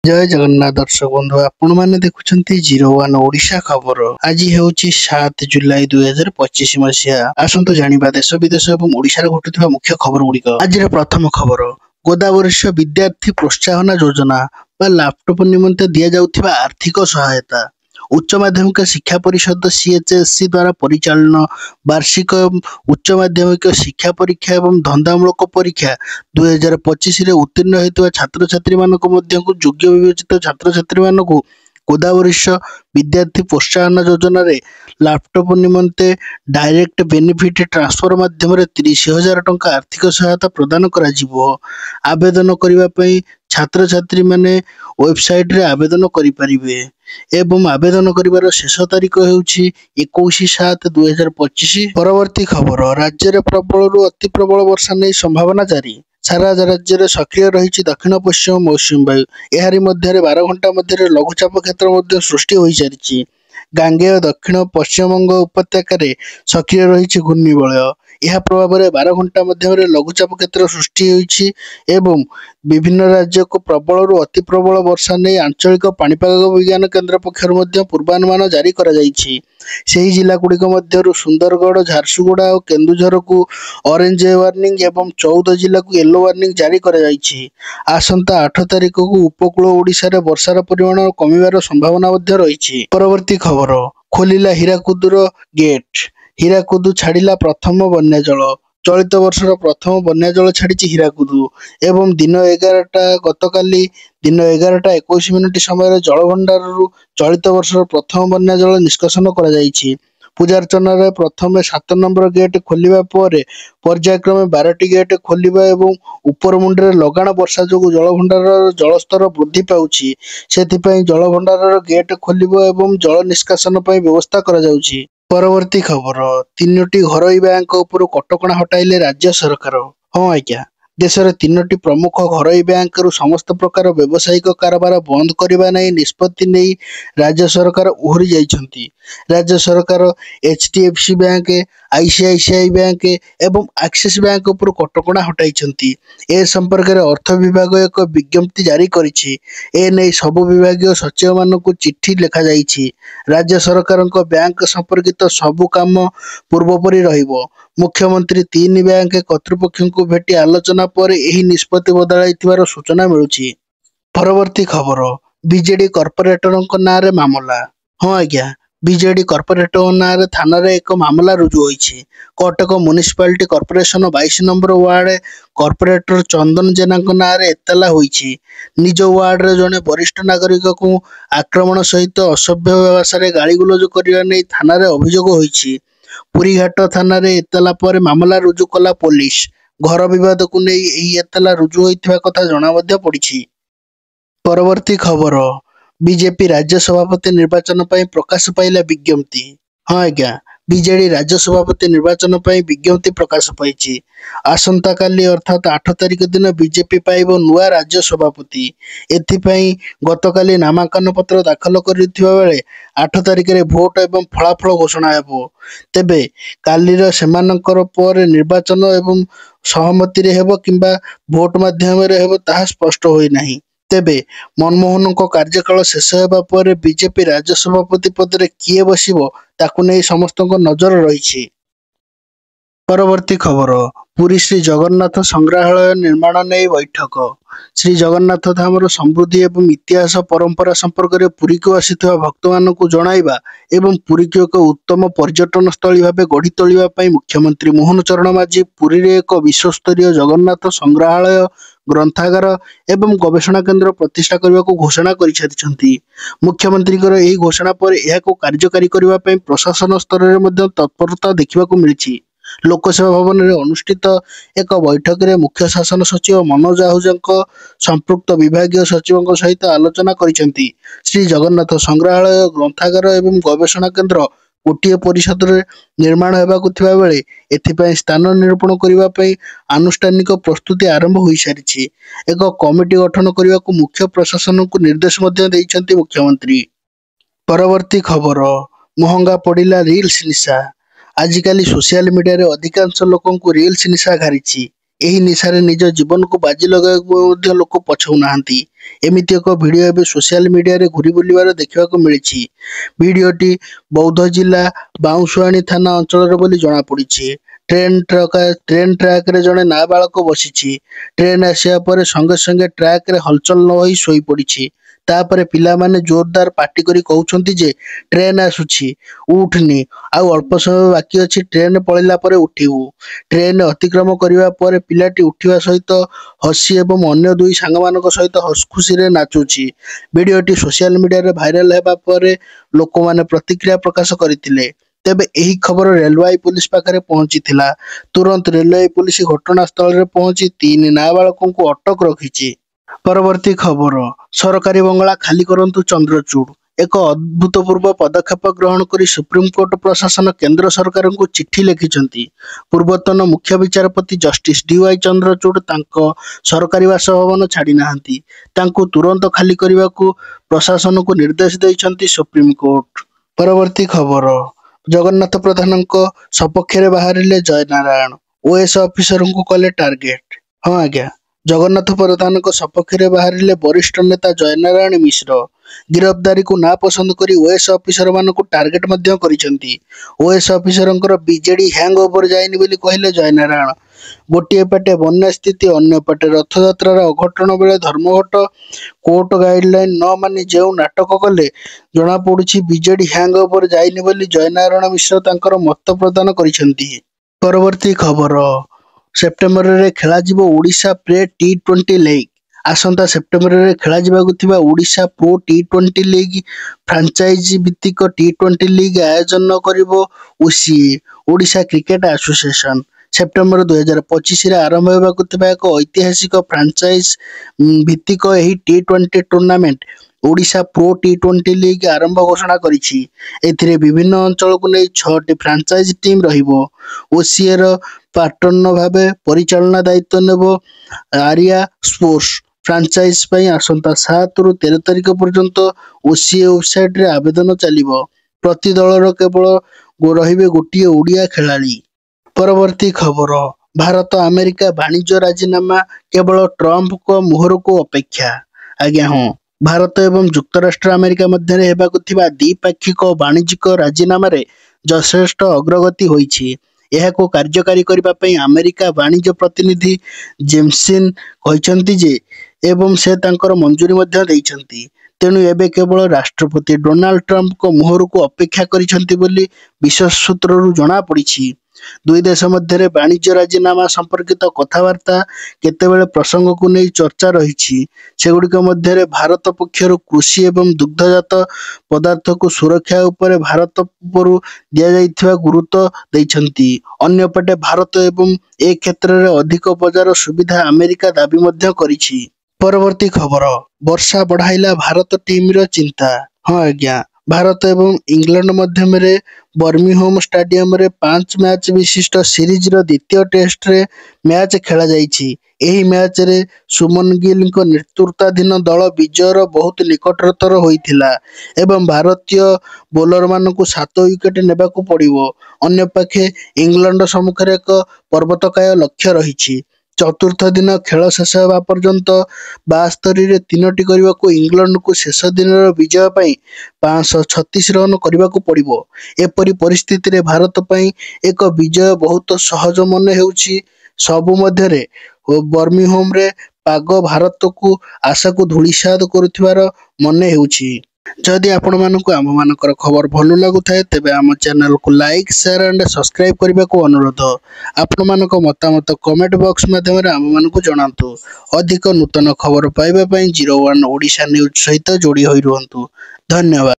जय जगन्नाथ दर्शक बंधु आपण मैंने देखुछंती 01 ओडिशा खबर। आज हेउची 7 जुलाई 2025 मसिया। आसंतु जानिबा देश विदेश एवं ओडिशा घटुथिबा मुख्य खबर गुड़िक। आज प्रथम खबर, गोदावरीय विद्यार्थी प्रोत्साहन योजना बा लैपटॉप निमंते दिया जाउथिबा आर्थिक सहायता। उच्च माध्यमिक शिक्षा परिषद सीएचएससी द्वारा परिचालन वार्षिक उच्च माध्यमिक शिक्षा परीक्षा एवं धंदामूलक परीक्षा 2025 रे उत्तीर्ण होइतबा छात्र छात्री मानको मध्य को योग्य विवेचित छात्र छात्री मानको गोदावरीय विद्यार्थी प्रोत्साहन योजना रे लैपटॉप निमंते डायरेक्ट बेनिफिट ट्रांसफर माध्यम 30,000 टंका आर्थिक सहायता प्रदान करा जिवो। आवेदन करिबा पई छात्र छात्री माने वेबसाइट रे आवेदन करि परिबे एवं आवेदन करिवार शेष तारीख हेउछि 21/7/2025। परवर्ती खबर, राज्य रे प्रबल अति प्रबल वर्षा नै संभावना जारी। सारा राज्य में सक्रिय रही दक्षिण पश्चिम मौसुमी वायु। एहारी मध्य 12 घंटा मध्य लघुचाप क्षेत्र सृष्टि हो सारी। गांगेय दक्षिण पश्चिम बंग उपत्यकार सक्रिय रही घूर्णिबलय। यह प्रभाव में 12 घंटा मध्य लघुचाप क्षेत्र सृष्टि होइछि एवं विभिन्न राज्य को प्रबल अति प्रबल वर्षा नहीं आंचलिक पाणीपाग विज्ञान केन्द्र पक्षर पूर्वानुमान जारी करा जाइछि। ସେହି जिला गुड़िक मध्यरु सुंदरगढ़, झारसुगुड़ा और केन्दुझर को ऑरेंज वार्निंग एवं 14 जिला को येलो वार्निंग जारी करा जाइछि। आसंता 8 तारिख को उपकूल ओडिशा रे वर्षार परिमाण कमिबार संभावना मध्य रहिछि। परवर्ती खबर, खोलिला हीराकुदुर गेट। हीराकुदु छाड़िला प्रथम बन्या जल। चलित वर्षर प्रथम बन्या जल छाड़ी हीराकुदु एवं दिन 11टा गतकाली दिन 11:21 समय जलभंडार चलित वर्षर प्रथम बन्या जल निष्कासन करा जाइछि। पूजार्चना रे प्रथम 7 नंबर गेट खोलिबा परे पर्यायक्रमे 12टी गेट खोलिबा एवं ऊपर मुंडरे लगाण वर्षा जोगु जलभंडार जलस्तर वृद्धि पाउछि। सेथिपई जलभंडार गेट खोलिबा एवं जल निष्कासन पई व्यवस्था करा जाउछि। परवर्ती खबर, 3टी घरोई बैंक उपर कटकणा हटाइले राज्य सरकार। हाँ आज्ञा, देशर 3टी प्रमुख घरोई बैंक समस्त प्रकार व्यावसायिक कारोबार बंद करने नहीं निष्पत्ति नहीं राज्य सरकार ओहरी जाइछंती। राज्य सरकार एचडीएफसी बैंक, आईसीआईसीआई बैंक एवं एक्सिस बैंक उपर कटकणा हटाइछंती। ए संपर्क में अर्थ विभाग एक विज्ञप्ति जारी करिछि। ए नै सब विभागीय सचिव मानकु चिट्ठी लिखा जाइछि। राज्य सरकार बैंक संपर्कित सबु काम पूर्वपरि रहिबो। मुख्यमंत्री 3 बैंक कर्तृपक्ष को भेटी आलोचना पर यही निष्पत्ति बदलाइथिबार सूचना मिलुछि। परवर्ती खबर, बीजेडी कॉर्पोरेटर नाँ रे मामला। हाँ आज्ञा, बीजेडी कॉर्पोरेटर नाँ रे थाना रे एक मामला रुजु होइछि। Cuttack municipality corporation 22 number ward corporator Chandan Jena नाँ रे एतला होइछि। निज वार्ड रे जने वरिष्ठ नागरिक को आक्रमण सहित असभ्य भाषा रे गालीगुलज करिया नै थाना रे अभियोग होइछि। पुरीघाट थाना रे एतला पर मामला रुजु कला पुलिस। घर विवाद को नहीं यही एतला रुजु होइथिबा कथा जणा मध्य पड़िछि। परवर्ती खबर, बीजेपी राज्य सभापति निर्वाचन पर प्रकाश पाइला विज्ञप्ति। हाँ आज्ञा, बीजेडी राज्य सभापति निर्वाचन पर विज्ञप्ति प्रकाश पाइछि। आसंता काली अर्थात 8 तारिख दिन बीजेपी पाइबो नुआ राज्य सभापति। एथिपई गतकाली नामांकन पत्र दाखल करिथिबा बेले 8 तारिख रे भोट एवं फलाफल घोषणा हेबो। तेबे कालीर सेमानकर पर निर्वाचन एवं सहमति रे हेबो किंबा भोट माध्यम रे हेबो ताहा स्पष्ट होई नाही। तेबे मनमोहन कार्यकाल शेष हेबा पर बीजेपी राज्य सभापति पद रे किए बसिबो ताकु नै समस्त नजर रही। परवर्ती खबर, पुरी श्री जगन्नाथ संग्रहालय निर्माण नहीं बैठक। श्री जगन्नाथ धामर समृद्धि एवं इतिहास परंपरा संपर्क में पुरी को आसिथिबा भक्त मानकु जणाइबा एवं पुरी को एक उत्तम पर्यटन स्थली भाव गढ़ी तोलिबा पई मुख्यमंत्री मोहन चरण माझी पुरी रे एक विश्वस्तरीय जगन्नाथ संग्रहालय, ग्रंथागार एवं गवेषणा केन्द्र प्रतिष्ठा करने को घोषणा करिसेंती। मुख्यमंत्री यही घोषणा पर यह कार्यकारी करने पर प्रशासन स्तर में तत्परता देखा मिली। लोकसेवा भवन में अनुष्ठित एक बैठक में मुख्य शासन सचिव मनोज आहूजा संपृक्त विभागीय सचिवों सहित आलोचना करिसेंती। श्री जगन्नाथ संग्रहालय, ग्रंथागार एवं गवेषणा केन्द्र गोटे परिषद निर्माण होगाकू थिबा बेले एथिपाई स्थान निरूपण करने पर आनुष्ठानिक प्रस्तुति आरंभ हो सारी। एक कमिटी गठन करने को मुख्य प्रशासन को निर्देश देइछंती मुख्यमंत्री। परवर्ती खबर, महंगा पड़िला रील्स निशा। आजिकाली सोशल मीडिया रे अधिकांश लोकों को रील्स निशा घारिछि। ଏହି ନିଶାରେ ନିଜ ଜୀବନକୁ ବାଜି ଲଗାଇବାକୁ ମଧ୍ୟ ଲୋକ ପଛଉନାହାନ୍ତି। ଏମିତି ଏକ ଭିଡିଓ ଏବେ ସୋସିଆଲ ମିଡିଆରେ ଘୁରି ବୁଲିବାର ଦେଖିବାକୁ ମିଳିଛି। ଭିଡିଓଟି ବୌଦ୍ଧ ଜିଲ୍ଲା ବାଉଁଶୁଆଣି ଥାନା ଅଞ୍ଚଳର ବୋଲି ଜଣାପଡ଼ିଛି। ଟ୍ରେନ୍ ଟ୍ରାକରେ ଜଣେ ନାବାଳକ ବସିଛି। ଟ୍ରେନ୍ ଆସିବା ପରେ ସଙ୍ଗେ ସଙ୍ଗେ ଟ୍ରାକରେ ହଲଚଲ ନ ହୋଇ ଶୋଇପଡ଼ିଛି। ତାପରେ ପିଲାମାନେ ଜୋରଦାର ପାଟି କରି କହୁଛନ୍ତି ଯେ ଟ୍ରେନ୍ ଆସୁଛି, ଉଠନି, ଆଉ ଅଳ୍ପ ସମୟ ବାକି ଅଛି, ଟ୍ରେନ୍ ପଳେଇଲା ପରେ ଉଠିବୁ। ଟ୍ରେନ୍ ଅତିକ୍ରମ କରିବା ପରେ ପିଲାଟି ଉଠିବା ସହିତ ହସି ଏବଂ ଅନ୍ୟ ଦୁଇ ସାଙ୍ଗମାନଙ୍କ ସହିତ ହସଖୁସିରେ ନାଚୁଛି। ଭିଡିଓଟି ସୋସିଆଲ ମିଡିଆରେ ଭାଇରାଲ ହେବା ପରେ ଲୋକମାନେ ପ୍ରତିକ୍ରିୟା ପ୍ରକାଶ କରିଥିଲେ। ତେବେ ଏହି ଖବର ରେଲୱାଇ ପୁଲିସ ପାଖରେ ପହଞ୍ଚିଥିଲା। ତୁରନ୍ତ ରେଲୱାଇ ପୁଲିସ ଘଟଣାସ୍ଥଳରେ ପହଞ୍ଚି 3 ନାବାଳକଙ୍କୁ ଅଟକ ରଖିଛି। ପରବର୍ତ୍ତୀ ଖବର, ସରକାରୀ ବଙ୍ଗଳା ଖାଲି କରନ୍ତୁ ଚନ୍ଦ୍ରଚୂଡ଼। ଏକ ଅଭୂତପୂର୍ବ ପଦକ୍ଷେପ ଗ୍ରହଣ କରି ସୁପ୍ରିମକୋର୍ଟ ପ୍ରଶାସନ କେନ୍ଦ୍ର ସରକାରଙ୍କୁ ଚିଠି ଲେଖିଛନ୍ତି। ପୂର୍ବତନ ମୁଖ୍ୟ ବିଚାରପତି ଜଷ୍ଟିସ ଡି.ୱାଇ. ଚନ୍ଦ୍ରଚୂଡ଼ ତାଙ୍କ ସରକାରୀ ବାସଭବନ ଛାଡ଼ି ନାହାନ୍ତି। ତାଙ୍କୁ ତୁରନ୍ତ ଖାଲି କରିବାକୁ ପ୍ରଶାସନକୁ ନିର୍ଦ୍ଦେଶ ଦେଇଛନ୍ତି ସୁପ୍ରିମକୋର୍ଟ। ପରବର୍ତ୍ତୀ ଖବର, ଜଗନ୍ନାଥ ପ୍ରଧାନଙ୍କ ସପକ୍ଷରେ ବାହାରିଲେ ଜୟନାରାୟଣ, ଓଏଏସ ଅଫିସରଙ୍କୁ କଲେ ଟାର୍ଗେଟ। ହଁ ଆଜ୍ଞା, ଜଗନ୍ନାଥ ପ୍ରଧାନଙ୍କ ସପକ୍ଷରେ ବାହାରିଲେ ବରିଷ୍ଠ ନେତା ଜୟନାରାୟଣ ମିଶ୍ର। ଗିରଫଦାରୀକୁ ନାପସନ୍ଦ କରି ଓଏଏସ ଅଫିସରମାନଙ୍କୁ ଟାର୍ଗେଟ ମଧ୍ୟ କରିଛନ୍ତି। ଓଏଏସ ଅଫିସରଙ୍କର ବିଜେଡି ହ୍ୟାଙ୍ଗ ଓଭର ଯାଇନି ବୋଲି କହିଲେ ଜୟନାରାୟଣ। ଗୋଟିଏ ପଟେ ବନ୍ୟା ସ୍ଥିତି, ଅନ୍ୟ ପଟେ ରଥଯାତ୍ରାର ଅଘଟଣ ବେଳେ ଧର୍ମଘଟ, କୋର୍ଟ ଗାଇଡଲାଇନ ନ ମାନି ଯେଉଁ ନାଟକ କଲେ, ଜଣାପଡୁଛି ବିଜେଡି ହ୍ୟାଙ୍ଗ ଓଭର ଯାଇନି ବୋଲି ଜୟନାରାୟଣ ମିଶ୍ର ତାଙ୍କର ମତ ପ୍ରଦାନ କରିଛନ୍ତି। ପରବର୍ତ୍ତୀ ଖବର, ସେପ୍ଟେମ୍ବରରେ ଖେଳାଯିବ ଓଡ଼ିଶା ପ୍ରେ ଟି20 ଲିଗ୍। ଆସନ୍ତା ସେପ୍ଟେମ୍ବରରେ ଖେଳାଯିବାକୁ ଥିବା ଓଡ଼ିଶା ପ୍ରୋ ଟି20 ଲିଗ୍ ଫ୍ରାଞ୍ଚାଇଜି ଭିତ୍ତିକ ଟି20 ଲିଗ୍ ଆୟୋଜନ କରିବ OCA, Odisha cricket association. September 2025ରେ ଆରମ୍ଭ ହେବାକୁ ଥିବା ଏକ ଐତିହାସିକ ଫ୍ରାଞ୍ଚାଇଜ ଭିତ୍ତିକ ଏହି ଟି20 ଟୁର୍ଣ୍ଣାମେଣ୍ଟ ଓଡ଼ିଶା ପ୍ରୋ ଟି20 ଲିଗ୍ ଆରମ୍ଭ ଘୋଷଣା କରିଛି। ଏଥିରେ ବିଭିନ୍ନ ଅଞ୍ଚଳକୁ ନେଇ 6ଟି ଫ୍ରାଞ୍ଚାଇଜ ଟିମ୍ ରହିବ। ଓସିଏର ପାର୍ଟନର ଭାବେ ପରିଚାଳନା ଦାୟିତ୍ୱ ନେବ ଆରିଆ ସ୍ପୋର୍ଟସ। ଫ୍ରାଞ୍ଚାଇଜ ପାଇଁ ଆସନ୍ତା 7ରୁ 13 ତାରିଖ ପର୍ଯ୍ୟନ୍ତ ଓସିଏ ୱେବସାଇଟରେ ଆବେଦନ ଚାଲିବ। ପ୍ରତି ଦଳର କେବଳ ରହିବେ ଗୋଟିଏ ଓଡ଼ିଆ ଖେଳାଳି। ପରବର୍ତ୍ତୀ ଖବର, ଭାରତ ଆମେରିକା ବାଣିଜ୍ୟ ରାଜିନାମା କେବଳ ଟ୍ରମ୍ପଙ୍କ ମୁହରକୁ ଅପେକ୍ଷା। ଆଜ୍ଞା ହଁ, ଭାରତ ଏବଂ ଯୁକ୍ତରାଷ୍ଟ୍ର ଆମେରିକା ମଧ୍ୟରେ ହେବାକୁ ଥିବା ଦ୍ୱିପାକ୍ଷିକ ବାଣିଜ୍ୟିକ ରାଜିନାମାରେ ଯଥେଷ୍ଟ ଅଗ୍ରଗତି ହୋଇଛି। ଏହାକୁ କାର୍ଯ୍ୟକାରୀ କରିବା ପାଇଁ ଆମେରିକା ବାଣିଜ୍ୟ ପ୍ରତିନିଧି ଜେମ୍ସିନ କହିଛନ୍ତି ଯେ ଏବଂ ସେ ତାଙ୍କର ମଞ୍ଜୁରୀ ମଧ୍ୟ ଦେଇଛନ୍ତି। ତେଣୁ ଏବେ କେବଳ ରାଷ୍ଟ୍ରପତି ଡୋନାଲ୍ଡ ଟ୍ରମ୍ପଙ୍କ ମୁହରକୁ ଅପେକ୍ଷା କରିଛନ୍ତି ବୋଲି ବିଶ୍ୱସ୍ତ ସୂତ୍ରରୁ ଜଣାପଡ଼ିଛି। ଦୁଇ ଦେଶ ମଧ୍ୟରେ ବାଣିଜ୍ୟ ରାଜିନାମା ସମ୍ପର୍କିତ କଥାବାର୍ତ୍ତା କେତେବେଳେ ପ୍ରସଙ୍ଗକୁ ନେଇ ଚର୍ଚ୍ଚା ରହିଛି। ସେଗୁଡ଼ିକ ମଧ୍ୟରେ ଭାରତ ପକ୍ଷରୁ କୃଷି ଏବଂ ଦୁଗ୍ଧଜାତ ପଦାର୍ଥକୁ ସୁରକ୍ଷା ଉପରେ ଭାରତ ପୂର୍ବରୁ ଦିଆଯାଇଥିବା ଗୁରୁତ୍ୱ ଦେଇଛନ୍ତି। ଅନ୍ୟପଟେ ଭାରତ ଏବଂ ଏ କ୍ଷେତ୍ରରେ ଅଧିକ ବଜାର ସୁବିଧା ଆମେରିକା ଦାବି ମଧ୍ୟ କରିଛି। ପରବର୍ତ୍ତୀ ଖବର, ବର୍ଷା ବଢ଼ାଇଲା ଭାରତ ଟିମର ଚିନ୍ତା। ହଁ ଆଜ୍ଞା, ଭାରତ ଏବଂ ଇଂଲଣ୍ଡ ମଧ୍ୟରେ ବର୍ମିଂହାମ ଷ୍ଟାଡିୟମରେ 5 ମ୍ୟାଚ ବିଶିଷ୍ଟ ସିରିଜର ଦ୍ୱିତୀୟ ଟେଷ୍ଟରେ ମ୍ୟାଚ ଖେଳାଯାଇଛି। ଏହି ମ୍ୟାଚରେ ସୁମନ ଗିଲଙ୍କ ନେତୃତ୍ୱାଧୀନ ଦଳ ବିଜୟର ବହୁତ ନିକଟତର ହୋଇଥିଲା ଏବଂ ଭାରତୀୟ ବୋଲରମାନଙ୍କୁ 7 ୱିକେଟ ନେବାକୁ ପଡ଼ିବ। ଅନ୍ୟପକ୍ଷେ ଇଂଲଣ୍ଡ ସମ୍ମୁଖରେ ଏକ ପର୍ବତକାୟ ଲକ୍ଷ୍ୟ ରହିଛି। ଚତୁର୍ଥ ଦିନ ଖେଳ ଶେଷ ହେବା ପର୍ଯ୍ୟନ୍ତ 72ରେ 3ଟି କରିବାକୁ ଇଂଲଣ୍ଡକୁ ଶେଷ ଦିନର ବିଜୟ ପାଇଁ 536 ରନ୍ କରିବାକୁ ପଡ଼ିବ। ଏପରି ପରିସ୍ଥିତିରେ ଭାରତ ପାଇଁ ଏକ ବିଜୟ ବହୁତ ସହଜ ମନେ ହେଉଛି। ସବୁ ମଧ୍ୟରେ ବର୍ମିଂହାମରେ ପାଗ ଭାରତକୁ ଆଶାକୁ ଧୂଳିସାତ କରୁଥିବାର ମନେ ହେଉଛି। ଯଦି ଆପଣମାନଙ୍କୁ ଆମମାନଙ୍କର ଖବର ଭଲ ଲାଗୁଥାଏ ତେବେ ଆମ ଚ୍ୟାନେଲକୁ ଲାଇକ୍, ସେୟାର ଆଣ୍ଡ ସବସ୍କ୍ରାଇବ କରିବାକୁ ଅନୁରୋଧ। ଆପଣମାନଙ୍କ ମତାମତ କମେଣ୍ଟ ବକ୍ସ ମାଧ୍ୟମରେ ଆମମାନଙ୍କୁ ଜଣାନ୍ତୁ। ଅଧିକ ନୂତନ ଖବର ପାଇବା ପାଇଁ 01 ଓଡ଼ିଶା ନ୍ୟୁଜ୍ ସହିତ ଯୋଡ଼ି ହୋଇ ରୁହନ୍ତୁ। ଧନ୍ୟବାଦ।